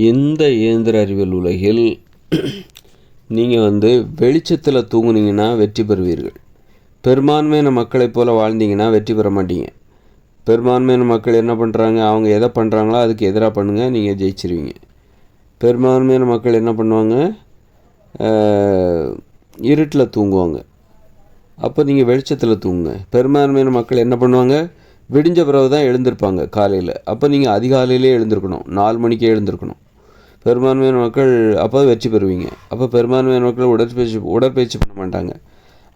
இந்த இயந்திர அறிவியல் உலகில் நீங்கள் வெளிச்சத்தில் தூங்குனீங்கன்னா வெற்றி பெறுவீர்கள். பெரும்பான்மையான மக்களைப் போல் வாழ்ந்தீங்கன்னா வெற்றி பெற மாட்டீங்க. பெரும்பான்மையான மக்கள் என்ன பண்ணுறாங்க, அவங்க எதை பண்ணுறாங்களோ அதுக்கு எதிராக பண்ணுங்கள், நீங்கள் ஜெயிச்சிருவீங்க. பெரும்பான்மையான மக்கள் என்ன பண்ணுவாங்க, இருட்டில் தூங்குவாங்க. அப்போ நீங்கள் வெளிச்சத்தில் தூங்குங்க. பெரும்பான்மையான மக்கள் என்ன பண்ணுவாங்க, விடிஞ்ச பிறகு தான் எழுந்திருப்பாங்க காலையில். அப்போ நீங்கள் அதிகாலையிலே எழுந்திருக்கணும், 4 மணிக்கே எழுந்திருக்கணும். பெரும்பான்மையான மக்கள் அப்போ வெற்றி பெறுவீங்க. அப்போ பெரும்பான்மையான மக்கள் உடற்பயிற்சி பண்ண மாட்டாங்க.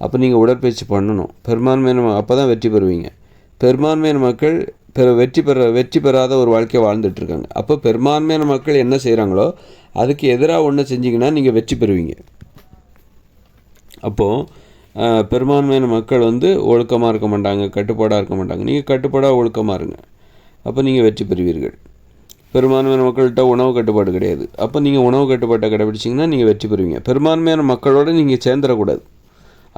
அப்போ நீங்கள் உடற்பயிற்சி பண்ணணும். அப்போ தான் வெற்றி பெறுவீங்க. பெரும்பான்மையான மக்கள் வெற்றி பெறாத ஒரு வாழ்க்கையை வாழ்ந்துட்டுருக்காங்க. அப்போ பெரும்பான்மையான மக்கள் என்ன செய்கிறாங்களோ அதுக்கு எதிராக ஒன்று செஞ்சிங்கன்னா நீங்கள் வெற்றி பெறுவீங்க. அப்போது பெரும்பான்மையான மக்கள் ஒழுக்கமாக இருக்க மாட்டாங்க, கட்டுப்பாடாக இருக்க மாட்டாங்க. நீங்கள் கட்டுப்பாடாக ஒழுக்கமாக இருங்க, அப்போ நீங்கள் வெற்றி பெறுவீர்கள். பெரும்பான்மையான மக்கள்கிட்ட உணவு கட்டுப்பாடு கிடையாது. அப்போ நீங்கள் உணவு கட்டுப்பாட்டை கடைபிடிச்சிங்கன்னா நீங்கள் வெற்றி பெறுவீங்க. பெரும்பான்மையான மக்களோடு நீங்கள் சேர்ந்துடக்கூடாது.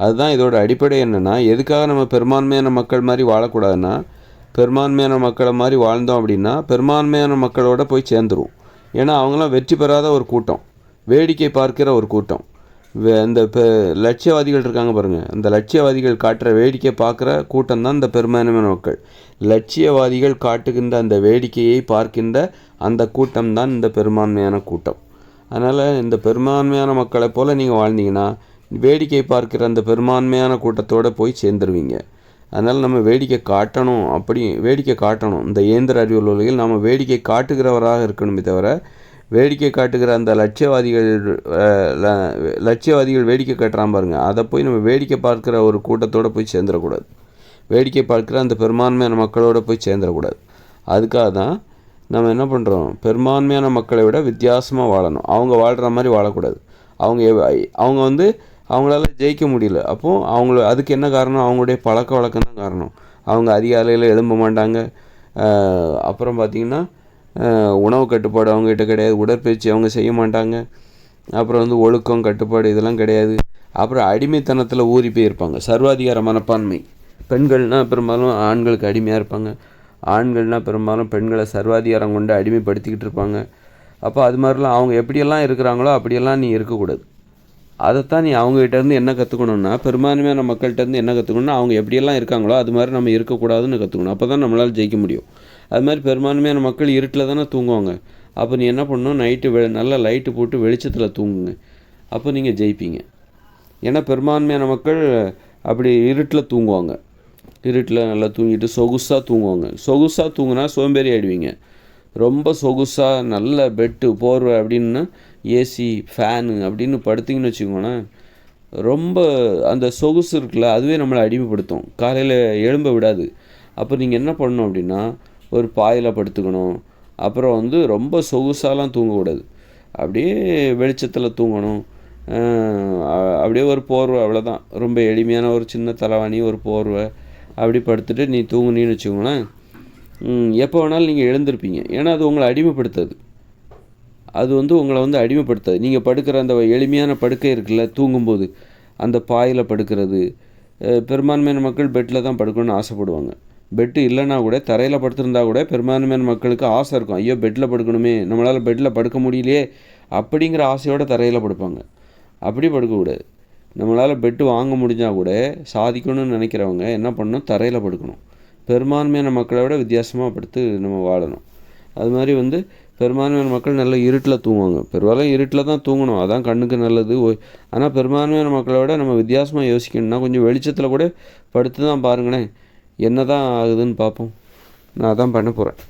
அதுதான் இதோட அடிப்படை. என்னென்னா, எதுக்காக நம்ம பெரும்பான்மையான மக்கள் மாதிரி வாழக்கூடாதுன்னா, பெரும்பான்மையான மக்களை மாதிரி வாழ்ந்தோம் அப்படின்னா பெரும்பான்மையான மக்களோட போய் சேர்ந்துருவோம். ஏன்னா அவங்களாம் வெற்றி பெறாத ஒரு கூட்டம், வேடிக்கை பார்க்கிற ஒரு கூட்டம். இந்த லட்சியவாதிகள் இருக்காங்க பாருங்கள், அந்த லட்சியவாதிகள் காட்டுற வேடிக்கை பார்க்குற கூட்டம் தான் இந்த பெரும்பான்மையான மக்கள். லட்சியவாதிகள் காட்டுகின்ற அந்த வேடிக்கையை பார்க்கின்ற அந்த கூட்டம் தான் இந்த பெரும்பான்மையான கூட்டம். அதனால் இந்த பெரும்பான்மையான மக்களை போல் நீங்கள் வாழ்ந்தீங்கன்னா வேடிக்கை பார்க்குற அந்த பெரும்பான்மையான கூட்டத்தோடு போய் சேர்ந்துருவீங்க. அதனால் நம்ம வேடிக்கை காட்டணும். இந்த இயந்திர அறிவியல் உலகில் நம்ம வேடிக்கை காட்டுகிறவராக இருக்கணுமே தவிர, வேடிக்கை காட்டுகிற அந்த லட்சியவாதிகள் வேடிக்கை காட்டுறான் பாருங்கள், அதை போய் நம்ம வேடிக்கை பார்க்குற ஒரு கூட்டத்தோடு போய் சேர்ந்துடக்கூடாது. வேடிக்கை பார்க்குற அந்த பெரும்பான்மையான மக்களோடு போய் சேர்ந்துடக்கூடாது. அதுக்காக தான் நம்ம என்ன பண்ணுறோம், பெரும்பான்மையான மக்களை விட வித்தியாசமாக வாழணும். அவங்க வாழ்கிற மாதிரி வாழக்கூடாது. அவங்க அவங்களால ஜெயிக்க முடியல. அப்போது அதுக்கு என்ன காரணம், அவங்களுடைய பழக்க வழக்கம் தான் காரணம். அவங்க அதிகாலையில் எழும்ப மாட்டாங்க. அப்புறம் பார்த்திங்கன்னா உணவு கட்டுப்பாடு அவங்ககிட்ட கிடையாது. உடற்பயிற்சி அவங்க செய்ய மாட்டாங்க. அப்புறம் ஒழுக்கம் கட்டுப்பாடு இதெல்லாம் கிடையாது. அப்புறம் அடிமைத்தனத்தில் ஊறி போயிருப்பாங்க. சர்வாதிகார மனப்பான்மை. பெண்கள்னால் பெரும்பாலும் ஆண்களுக்கு அடிமையாக இருப்பாங்க. ஆண்கள்னால் பெரும்பாலும் பெண்களை சர்வாதிகாரம் கொண்டு அடிமைப்படுத்திக்கிட்டு இருப்பாங்க. அப்போ அது மாதிரிலாம் அவங்க எப்படியெல்லாம் இருக்கிறாங்களோ அப்படியெல்லாம் நீ இருக்கக்கூடாது. அதைத்தான் நீ அவங்ககிட்டேருந்து என்ன கற்றுக்கணுன்னா, பெரும்பான்மையான மக்கள்கிட்டருந்து என்ன கற்றுக்கணுன்னா, அவங்க எப்படியெல்லாம் இருக்காங்களோ அது மாதிரி நம்ம இருக்கக்கூடாதுன்னு கற்றுக்கணும். அப்போ தான் நம்மளால் ஜெயிக்க முடியும். அது மாதிரி பெரும்பான்மையான மக்கள் இருட்டில் தானே தூங்குவாங்க. அப்போ நீ என்ன பண்ணணும், நைட்டு நல்லா லைட்டு போட்டு வெளிச்சத்தில் தூங்குங்க. அப்போ நீங்கள் ஜெயிப்பீங்க. ஏன்னா பெரும்பான்மையான மக்கள் அப்படி இருட்டில் தூங்குவாங்க. இருட்டில் நல்லா தூங்கிட்டு சொகுசாக தூங்குவாங்க. சொகுசாக தூங்குனா சோம்பேறி ஆகிடுவீங்க. ரொம்ப சொகுசாக நல்ல பெட்டு போர்வை அப்படின்னா ஏசி ஃபேனு அப்படின்னு படுத்திங்கன்னு வச்சுக்கோங்களேன், ரொம்ப அந்த சொகுசு இருக்குல்ல அதுவே நம்மளை அடிமைப்படுத்தும், காலையில் எழும்ப விடாது. அப்போ நீங்கள் என்ன பண்ணணும் அப்படின்னா, ஒரு பாயில் படுத்துக்கணும். அப்புறம் ரொம்ப சொகுசாலாம் தூங்கக்கூடாது, அப்படியே வெளிச்சத்தில் தூங்கணும். அப்படியே ஒரு போர்வை, அவ்வளோதான். ரொம்ப எளிமையான ஒரு சின்ன தலைவாணி, ஒரு போர்வை, அப்படி படுத்துட்டு நீ தூங்குனீன்னு வச்சுக்கோங்களேன், எப்போ வேணாலும் நீங்கள் எழுந்திருப்பீங்க. ஏன்னா அது உங்களை அடிமைப்படுத்தாது. உங்களை அடிமைப்படுத்தாது. நீங்கள் படுக்கிற அந்த எளிமையான படுக்கை இருக்குல்ல, தூங்கும்போது அந்த பாயில் படுக்கிறது. பெரும்பான்மையான மக்கள் பெட்டில் தான் படுக்கணும்னு ஆசைப்படுவாங்க. பெட்டு இல்லைன்னா கூட தரையில் படுத்திருந்தா கூட பெரும்பான்மையான மக்களுக்கு ஆசை இருக்கும், ஐயோ பெட்டில் படுக்கணுமே, நம்மளால் பெட்டில் படுக்க முடியலையே அப்படிங்கிற ஆசையோடு தரையில் படுப்பாங்க. அப்படி படுக்கக்கூடாது. நம்மளால் பெட்டு வாங்க முடிஞ்சால் கூட சாதிக்கணும்னு நினைக்கிறவங்க என்ன பண்ணணும், தரையில் படுக்கணும். பெரும்பான்மையான மக்களை விட வித்தியாசமாக படுத்து நம்ம வாழணும். அது மாதிரி பெரும்பான்மையான மக்கள் நல்ல இருட்டில் தூங்குவாங்க. பெரும்பாலும் இருட்டில் தான் தூங்கணும், அதான் கண்ணுக்கு நல்லது. ஆனால் பெரும்பான்மையான மக்களை விட நம்ம வித்தியாசமாக யோசிக்கணும்னா கொஞ்சம் வெளிச்சத்தில் கூட படுத்து தான் பாருங்களேன், என்ன தான் ஆகுதுன்னு பார்ப்போம். நான் அதான் பண்ண போகிறேன்.